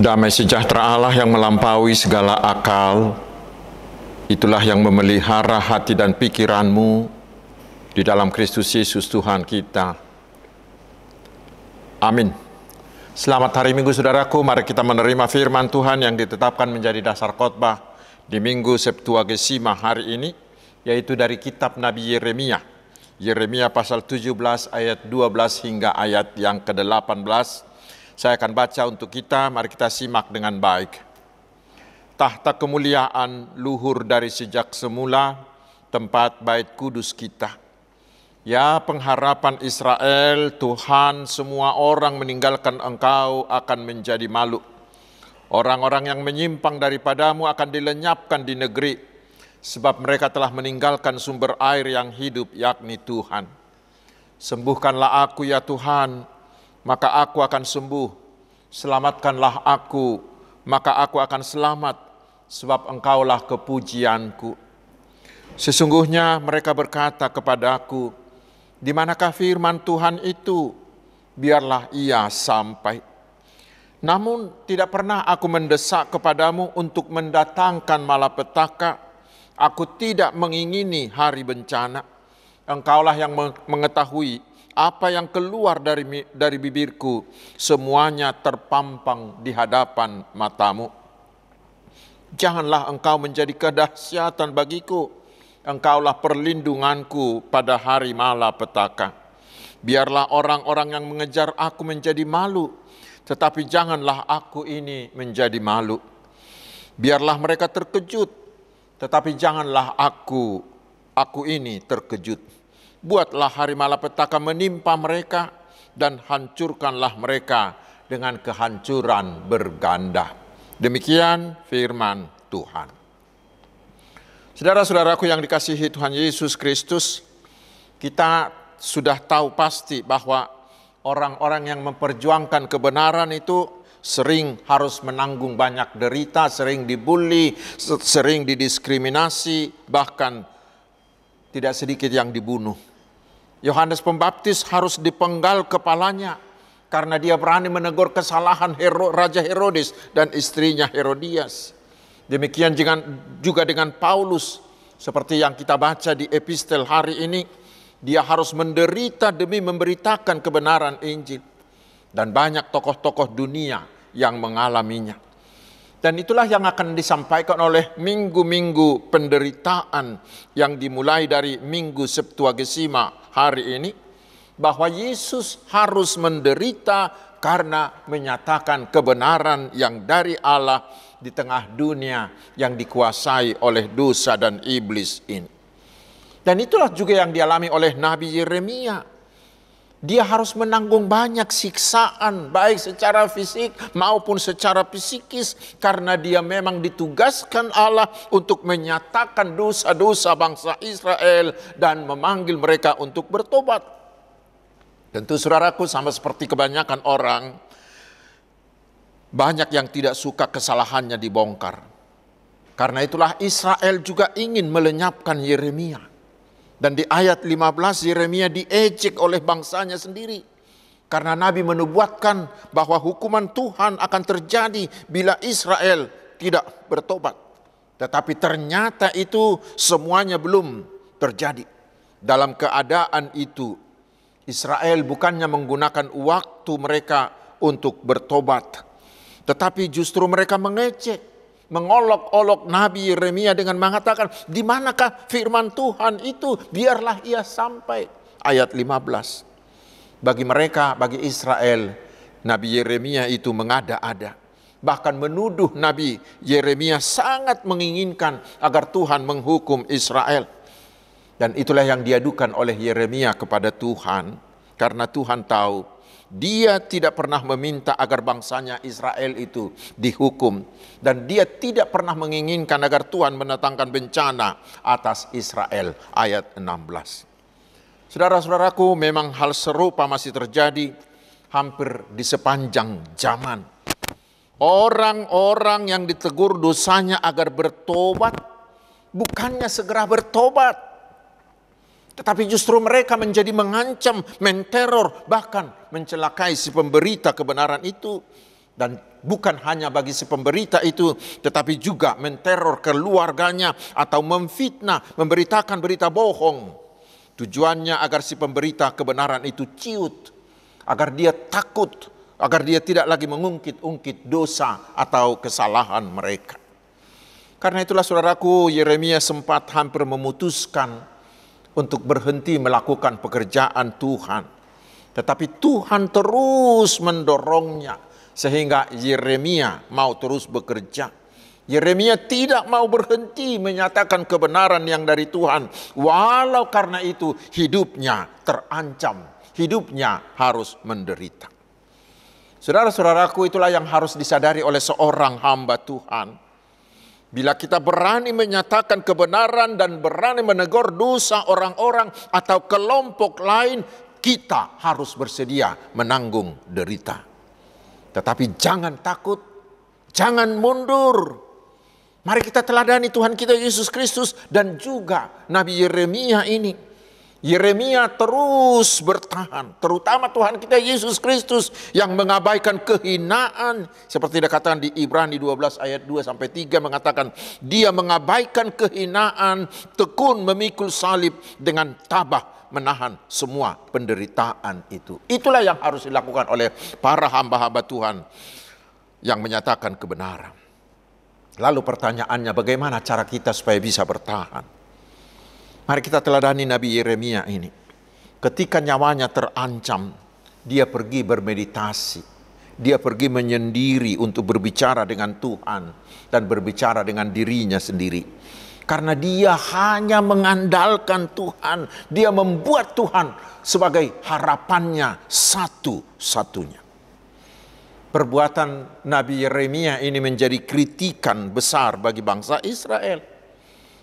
Damai sejahtera Allah yang melampaui segala akal, itulah yang memelihara hati dan pikiranmu di dalam Kristus Yesus Tuhan kita. Amin. Selamat hari Minggu saudaraku, mari kita menerima firman Tuhan yang ditetapkan menjadi dasar khotbah di Minggu Septuagesima hari ini, yaitu dari kitab Nabi Yeremia. Yeremia pasal 17 ayat 12 hingga ayat yang ke-18. Saya akan baca untuk kita, mari kita simak dengan baik. Tahta kemuliaan luhur dari sejak semula, tempat bait kudus kita. Ya pengharapan Israel, Tuhan, semua orang meninggalkan Engkau akan menjadi malu. Orang-orang yang menyimpang daripadamu akan dilenyapkan di negeri, sebab mereka telah meninggalkan sumber air yang hidup, yakni Tuhan. Sembuhkanlah aku ya Tuhan, maka aku akan sembuh. Selamatkanlah aku, maka aku akan selamat, sebab Engkaulah kepujianku. Sesungguhnya mereka berkata kepadaku, di manakah firman Tuhan itu? Biarlah ia sampai. Namun tidak pernah aku mendesak kepadamu untuk mendatangkan malapetaka. Aku tidak mengingini hari bencana. Engkaulah yang mengetahui apa yang keluar dari bibirku, semuanya terpampang di hadapan matamu. Janganlah engkau menjadi kedahsyatan bagiku. Engkaulah perlindunganku pada hari malapetaka. Biarlah orang-orang yang mengejar aku menjadi malu, tetapi janganlah aku ini menjadi malu. Biarlah mereka terkejut, tetapi janganlah aku ini terkejut. Buatlah hari malapetaka menimpa mereka, dan hancurkanlah mereka dengan kehancuran berganda. Demikian firman Tuhan. Saudara-saudaraku yang dikasihi Tuhan Yesus Kristus, kita sudah tahu pasti bahwa orang-orang yang memperjuangkan kebenaran itu sering harus menanggung banyak derita, sering dibully, sering didiskriminasi, bahkan tidak sedikit yang dibunuh. Yohanes Pembaptis harus dipenggal kepalanya karena dia berani menegur kesalahan Raja Herodes dan istrinya Herodias. Demikian juga dengan Paulus, seperti yang kita baca di epistel hari ini, dia harus menderita demi memberitakan kebenaran Injil. Dan banyak tokoh-tokoh dunia yang mengalaminya. Dan itulah yang akan disampaikan oleh minggu-minggu penderitaan yang dimulai dari Minggu Septuagesima hari ini, bahwa Yesus harus menderita karena menyatakan kebenaran yang dari Allah di tengah dunia yang dikuasai oleh dosa dan iblis ini. Dan itulah juga yang dialami oleh Nabi Yeremia. Dia harus menanggung banyak siksaan, baik secara fisik maupun secara psikis, karena dia memang ditugaskan Allah untuk menyatakan dosa-dosa bangsa Israel dan memanggil mereka untuk bertobat. Tentu saudaraku, sama seperti kebanyakan orang, banyak yang tidak suka kesalahannya dibongkar. Karena itulah Israel juga ingin melenyapkan Yeremia. Dan di ayat 15 Yeremia diejek oleh bangsanya sendiri. Karena Nabi menubuatkan bahwa hukuman Tuhan akan terjadi bila Israel tidak bertobat. Tetapi ternyata itu semuanya belum terjadi. Dalam keadaan itu, Israel bukannya menggunakan waktu mereka untuk bertobat, tetapi justru mereka mengejek, mengolok-olok Nabi Yeremia dengan mengatakan, di manakah firman Tuhan itu? Biarlah ia sampai. Ayat 15. Bagi mereka, bagi Israel, Nabi Yeremia itu mengada-ada. Bahkan menuduh Nabi Yeremia sangat menginginkan agar Tuhan menghukum Israel. Dan itulah yang diadukan oleh Yeremia kepada Tuhan. Karena Tuhan tahu, dia tidak pernah meminta agar bangsanya Israel itu dihukum. Dan dia tidak pernah menginginkan agar Tuhan mendatangkan bencana atas Israel. Ayat 16. Saudara-saudaraku, memang hal serupa masih terjadi hampir di sepanjang zaman. Orang-orang yang ditegur dosanya agar bertobat, bukannya segera bertobat, tetapi justru mereka menjadi mengancam, menteror, bahkan mencelakai si pemberita kebenaran itu. Dan bukan hanya bagi si pemberita itu, tetapi juga menteror keluarganya atau memfitnah, memberitakan berita bohong. Tujuannya agar si pemberita kebenaran itu ciut, agar dia takut, agar dia tidak lagi mengungkit-ungkit dosa atau kesalahan mereka. Karena itulah saudaraku, Yeremia sempat hampir memutuskan untuk berhenti melakukan pekerjaan Tuhan. Tetapi Tuhan terus mendorongnya sehingga Yeremia mau terus bekerja. Yeremia tidak mau berhenti menyatakan kebenaran yang dari Tuhan, walau karena itu hidupnya terancam, hidupnya harus menderita. Saudara-saudaraku, itulah yang harus disadari oleh seorang hamba Tuhan. Bila kita berani menyatakan kebenaran dan berani menegur dosa orang-orang atau kelompok lain, kita harus bersedia menanggung derita. Tetapi jangan takut, jangan mundur. Mari kita teladani Tuhan kita Yesus Kristus dan juga Nabi Yeremia ini. Yeremia terus bertahan, terutama Tuhan kita Yesus Kristus yang mengabaikan kehinaan. Seperti dikatakan di Ibrani 12 ayat 2-3 mengatakan, dia mengabaikan kehinaan, tekun memikul salib dengan tabah menahan semua penderitaan itu. Itulah yang harus dilakukan oleh para hamba-hamba Tuhan yang menyatakan kebenaran. Lalu pertanyaannya, bagaimana cara kita supaya bisa bertahan? Mari kita teladani Nabi Yeremia ini. Ketika nyawanya terancam, dia pergi bermeditasi. Dia pergi menyendiri untuk berbicara dengan Tuhan dan berbicara dengan dirinya sendiri. Karena dia hanya mengandalkan Tuhan. Dia membuat Tuhan sebagai harapannya satu-satunya. Perbuatan Nabi Yeremia ini menjadi kritikan besar bagi bangsa Israel.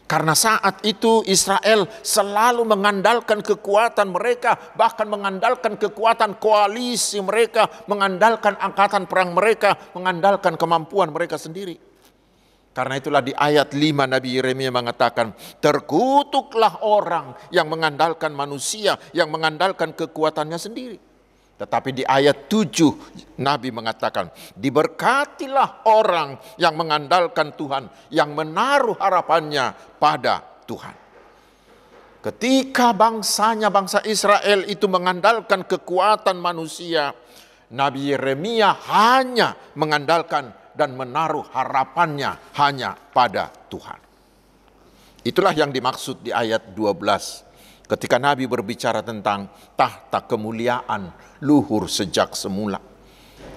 Karena saat itu Israel selalu mengandalkan kekuatan mereka, bahkan mengandalkan kekuatan koalisi mereka, mengandalkan angkatan perang mereka, mengandalkan kemampuan mereka sendiri. Karena itulah di ayat 5 Nabi Yeremia mengatakan, terkutuklah orang yang mengandalkan manusia, yang mengandalkan kekuatannya sendiri. Tetapi di ayat 7 Nabi mengatakan, diberkatilah orang yang mengandalkan Tuhan, yang menaruh harapannya pada Tuhan. Ketika bangsa Israel itu mengandalkan kekuatan manusia, Nabi Yeremia hanya mengandalkan dan menaruh harapannya hanya pada Tuhan. Itulah yang dimaksud di ayat 12. Ketika Nabi berbicara tentang tahta kemuliaan luhur sejak semula.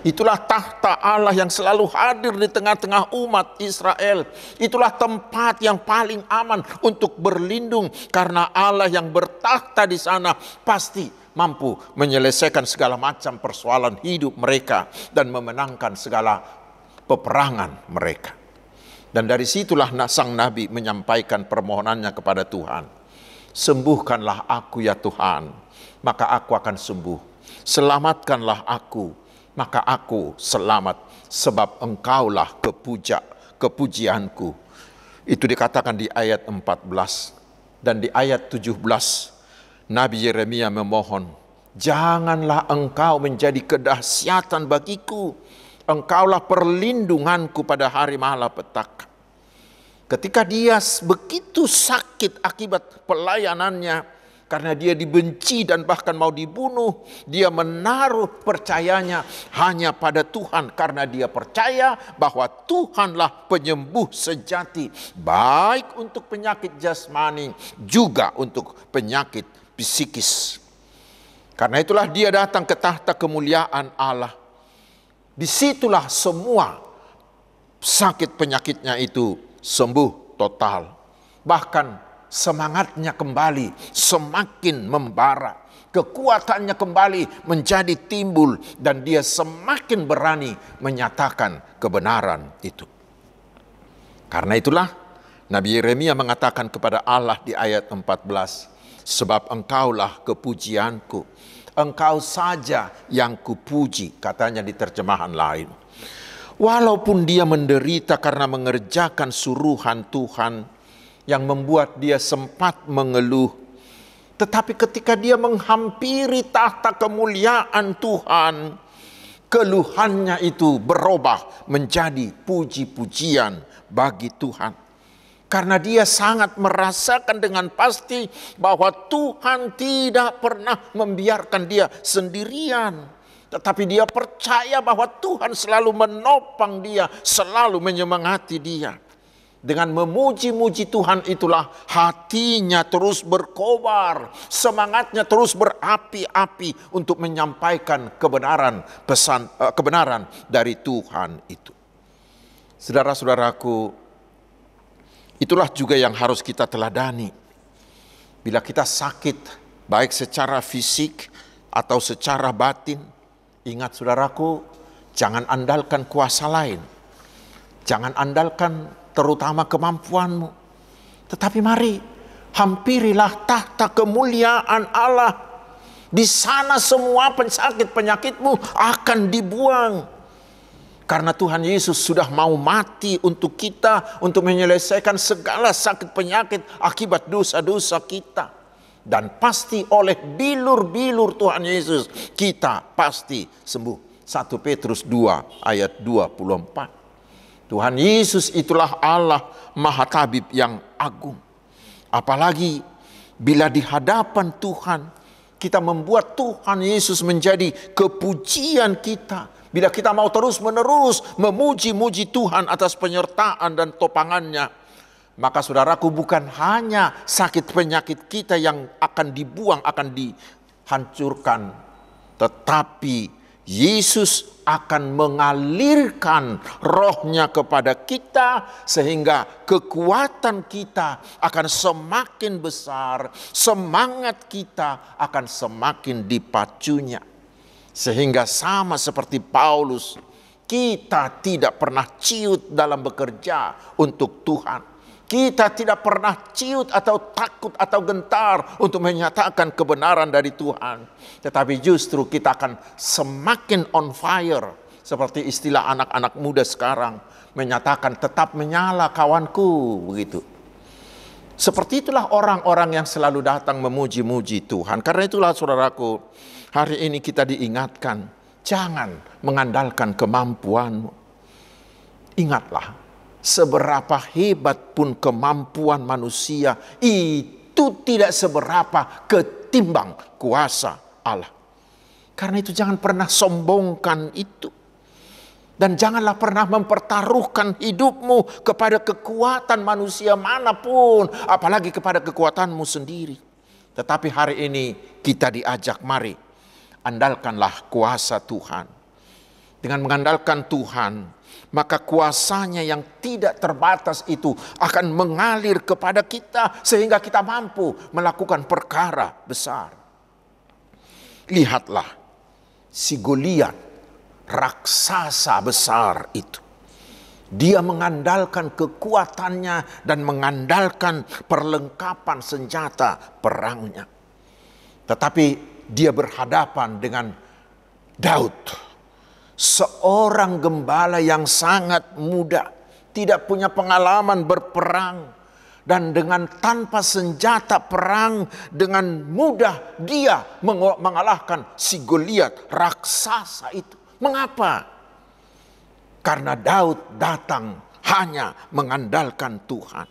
Itulah tahta Allah yang selalu hadir di tengah-tengah umat Israel. Itulah tempat yang paling aman untuk berlindung. Karena Allah yang bertahta di sana pasti mampu menyelesaikan segala macam persoalan hidup mereka. Dan memenangkan segala peperangan mereka. Dan dari situlah sang Nabi menyampaikan permohonannya kepada Tuhan. Sembuhkanlah aku ya Tuhan, maka aku akan sembuh. Selamatkanlah aku, maka aku selamat. Sebab engkaulah kepujianku. Itu dikatakan di ayat 14. Dan di ayat 17, Nabi Yeremia memohon, janganlah engkau menjadi kedahsyatan bagiku. Engkaulah perlindunganku pada hari malapetaka. Ketika dia begitu sakit akibat pelayanannya, karena dia dibenci dan bahkan mau dibunuh, dia menaruh percayanya hanya pada Tuhan. Karena dia percaya bahwa Tuhanlah penyembuh sejati, baik untuk penyakit jasmani, juga untuk penyakit psikis. Karena itulah dia datang ke tahta kemuliaan Allah. Disitulah semua sakit penyakitnya itu sembuh total. Bahkan semangatnya kembali semakin membara. Kekuatannya kembali menjadi timbul. Dan dia semakin berani menyatakan kebenaran itu. Karena itulah Nabi Yeremia mengatakan kepada Allah di ayat 14. Sebab engkaulah kepujianku. Engkau saja yang kupuji. Katanya di terjemahan lain. Walaupun dia menderita karena mengerjakan suruhan Tuhan yang membuat dia sempat mengeluh. Tetapi ketika dia menghampiri tahta kemuliaan Tuhan, keluhannya itu berubah menjadi puji-pujian bagi Tuhan. Karena dia sangat merasakan dengan pasti bahwa Tuhan tidak pernah membiarkan dia sendirian. Tetapi dia percaya bahwa Tuhan selalu menopang dia, selalu menyemangati dia. Dengan memuji-muji Tuhan itulah hatinya terus berkobar, semangatnya terus berapi-api untuk menyampaikan kebenaran dari Tuhan itu. Saudara-saudaraku, itulah juga yang harus kita teladani. Bila kita sakit, baik secara fisik atau secara batin, ingat saudaraku, jangan andalkan kuasa lain. Jangan andalkan terutama kemampuanmu. Tetapi mari, hampirilah tahta kemuliaan Allah. Di sana semua penyakit-penyakitmu akan dibuang. Karena Tuhan Yesus sudah mau mati untuk kita, untuk menyelesaikan segala sakit penyakit akibat dosa-dosa kita. Dan pasti oleh bilur-bilur Tuhan Yesus kita pasti sembuh. 1 Petrus 2 ayat 24. Tuhan Yesus itulah Allah Maha Tabib yang agung. Apalagi bila di hadapan Tuhan kita membuat Tuhan Yesus menjadi kepujian kita. Bila kita mau terus-menerus memuji-muji Tuhan atas penyertaan dan topangannya, maka saudaraku, bukan hanya sakit penyakit kita yang akan dibuang, akan dihancurkan, tetapi Yesus akan mengalirkan rohnya kepada kita sehingga kekuatan kita akan semakin besar, semangat kita akan semakin dipacunya. Sehingga sama seperti Paulus, kita tidak pernah ciut dalam bekerja untuk Tuhan. Kita tidak pernah ciut atau takut atau gentar untuk menyatakan kebenaran dari Tuhan. Tetapi justru kita akan semakin on fire. Seperti istilah anak-anak muda sekarang, menyatakan tetap menyala kawanku, begitu. Seperti itulah orang-orang yang selalu datang memuji-muji Tuhan. Karena itulah saudaraku, hari ini kita diingatkan, jangan mengandalkan kemampuanmu. Ingatlah, seberapa hebat pun kemampuan manusia, itu tidak seberapa ketimbang kuasa Allah. Karena itu jangan pernah sombongkan itu. Dan janganlah pernah mempertaruhkan hidupmu kepada kekuatan manusia manapun, apalagi kepada kekuatanmu sendiri. Tetapi hari ini kita diajak, mari andalkanlah kuasa Tuhan. Dengan mengandalkan Tuhan, maka kuasanya yang tidak terbatas itu akan mengalir kepada kita sehingga kita mampu melakukan perkara besar. Lihatlah si Goliat, raksasa besar itu. Dia mengandalkan kekuatannya dan mengandalkan perlengkapan senjata perangnya. Tetapi dia berhadapan dengan Daud, seorang gembala yang sangat muda, tidak punya pengalaman berperang, dan dengan tanpa senjata perang dengan mudah dia mengalahkan si Goliat raksasa itu. Mengapa? Karena Daud datang hanya mengandalkan Tuhan.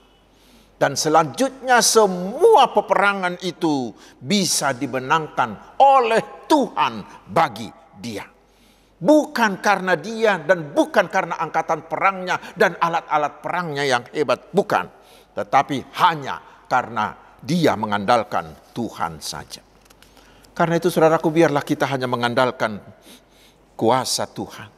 Dan selanjutnya semua peperangan itu bisa dimenangkan oleh Tuhan bagi dia. Bukan karena dia dan bukan karena angkatan perangnya dan alat-alat perangnya yang hebat. Bukan. Tetapi hanya karena dia mengandalkan Tuhan saja. Karena itu saudaraku, biarlah kita hanya mengandalkan kuasa Tuhan.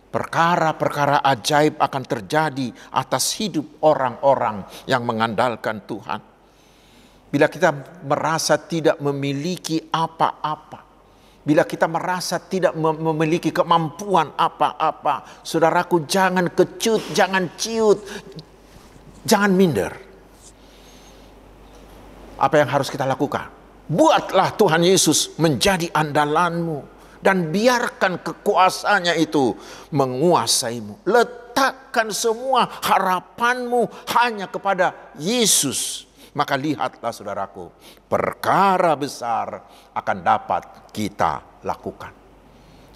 Perkara-perkara ajaib akan terjadi atas hidup orang-orang yang mengandalkan Tuhan. Bila kita merasa tidak memiliki apa-apa, bila kita merasa tidak memiliki kemampuan apa-apa, saudaraku, jangan kecut, jangan ciut, jangan minder. Apa yang harus kita lakukan? Buatlah Tuhan Yesus menjadi andalanmu. Dan biarkan kekuasaannya itu menguasaimu. Letakkan semua harapanmu hanya kepada Yesus. Maka lihatlah saudaraku, perkara besar akan dapat kita lakukan.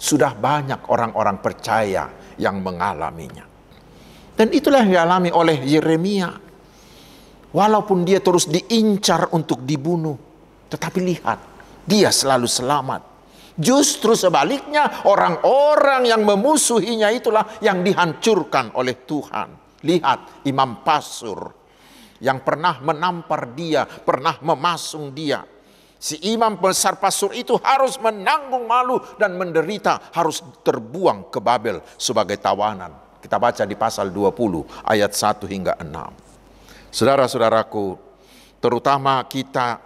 Sudah banyak orang-orang percaya yang mengalaminya. Dan itulah yang dialami oleh Yeremia. Walaupun dia terus diincar untuk dibunuh, tetapi lihat, dia selalu selamat. Justru sebaliknya, orang-orang yang memusuhinya itulah yang dihancurkan oleh Tuhan. Lihat Imam Pasur yang pernah menampar dia, pernah memasung dia. Si imam besar Pasur itu harus menanggung malu dan menderita, harus terbuang ke Babel sebagai tawanan. Kita baca di pasal 20 ayat 1 hingga 6. Saudara-saudaraku, terutama kita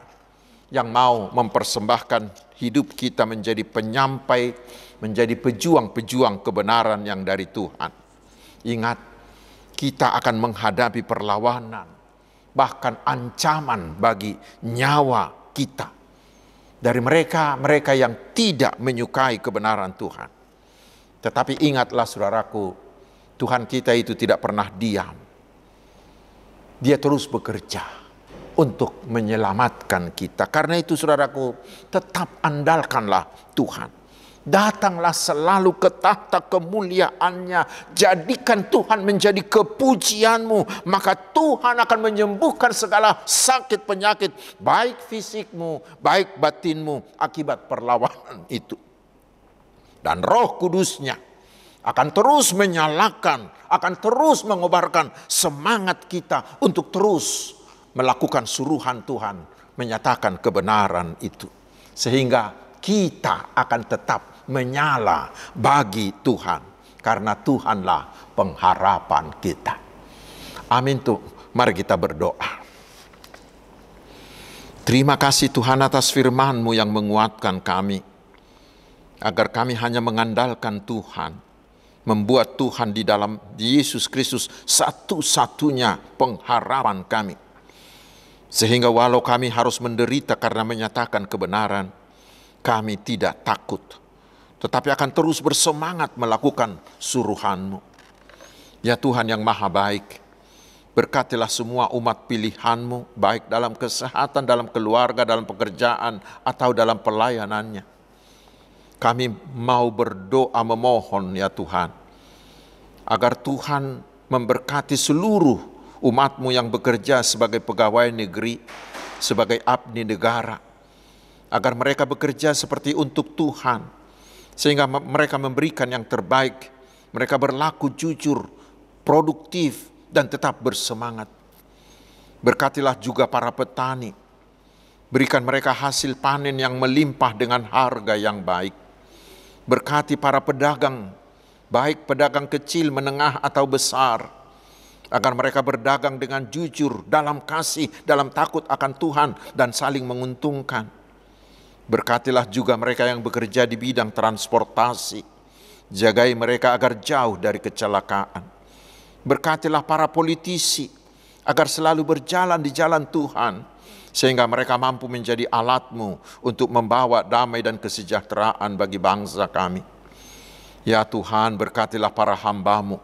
yang mau mempersembahkan hidup kita menjadi penyampai, menjadi pejuang-pejuang kebenaran yang dari Tuhan. Ingat, kita akan menghadapi perlawanan, bahkan ancaman bagi nyawa kita. Dari mereka yang tidak menyukai kebenaran Tuhan. Tetapi ingatlah saudaraku, Tuhan kita itu tidak pernah diam. Dia terus bekerja untuk menyelamatkan kita. Karena itu saudaraku, tetap andalkanlah Tuhan. Datanglah selalu ke tahta kemuliaannya. Jadikan Tuhan menjadi kepujianmu. Maka Tuhan akan menyembuhkan segala sakit penyakit. Baik fisikmu, baik batinmu. Akibat perlawanan itu. Dan Roh Kudusnya akan terus menyalakan, akan terus mengobarkan semangat kita untuk terus melakukan suruhan Tuhan, menyatakan kebenaran itu. Sehingga kita akan tetap menyala bagi Tuhan, karena Tuhanlah pengharapan kita. Amin tuh. Mari kita berdoa. Terima kasih Tuhan atas firman-Mu yang menguatkan kami, agar kami hanya mengandalkan Tuhan, membuat Tuhan di dalam Yesus Kristus satu-satunya pengharapan kami. Sehingga walau kami harus menderita karena menyatakan kebenaran, kami tidak takut, tetapi akan terus bersemangat melakukan suruhan-Mu. Ya Tuhan yang maha baik, berkatilah semua umat pilihan-Mu, baik dalam kesehatan, dalam keluarga, dalam pekerjaan, atau dalam pelayanannya. Kami mau berdoa memohon ya Tuhan, agar Tuhan memberkati seluruh umat-Mu yang bekerja sebagai pegawai negeri, sebagai abdi negara, agar mereka bekerja seperti untuk Tuhan, sehingga mereka memberikan yang terbaik, mereka berlaku jujur, produktif, dan tetap bersemangat. Berkatilah juga para petani, berikan mereka hasil panen yang melimpah dengan harga yang baik. Berkati para pedagang, baik pedagang kecil, menengah, atau besar, agar mereka berdagang dengan jujur, dalam kasih, dalam takut akan Tuhan, dan saling menguntungkan. Berkatilah juga mereka yang bekerja di bidang transportasi, jagai mereka agar jauh dari kecelakaan. Berkatilah para politisi, agar selalu berjalan di jalan Tuhan, sehingga mereka mampu menjadi alat-Mu untuk membawa damai dan kesejahteraan bagi bangsa kami. Ya Tuhan, berkatilah para hamba-Mu,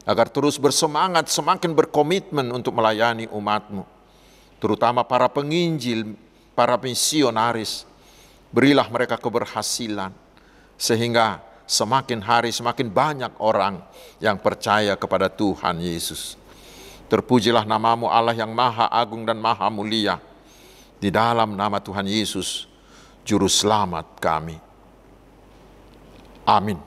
agar terus bersemangat, semakin berkomitmen untuk melayani umat-Mu. Terutama para penginjil, para misionaris, berilah mereka keberhasilan, sehingga semakin hari semakin banyak orang yang percaya kepada Tuhan Yesus. Terpujilah nama-Mu Allah yang maha agung dan maha mulia. Di dalam nama Tuhan Yesus, Juru Selamat kami. Amin.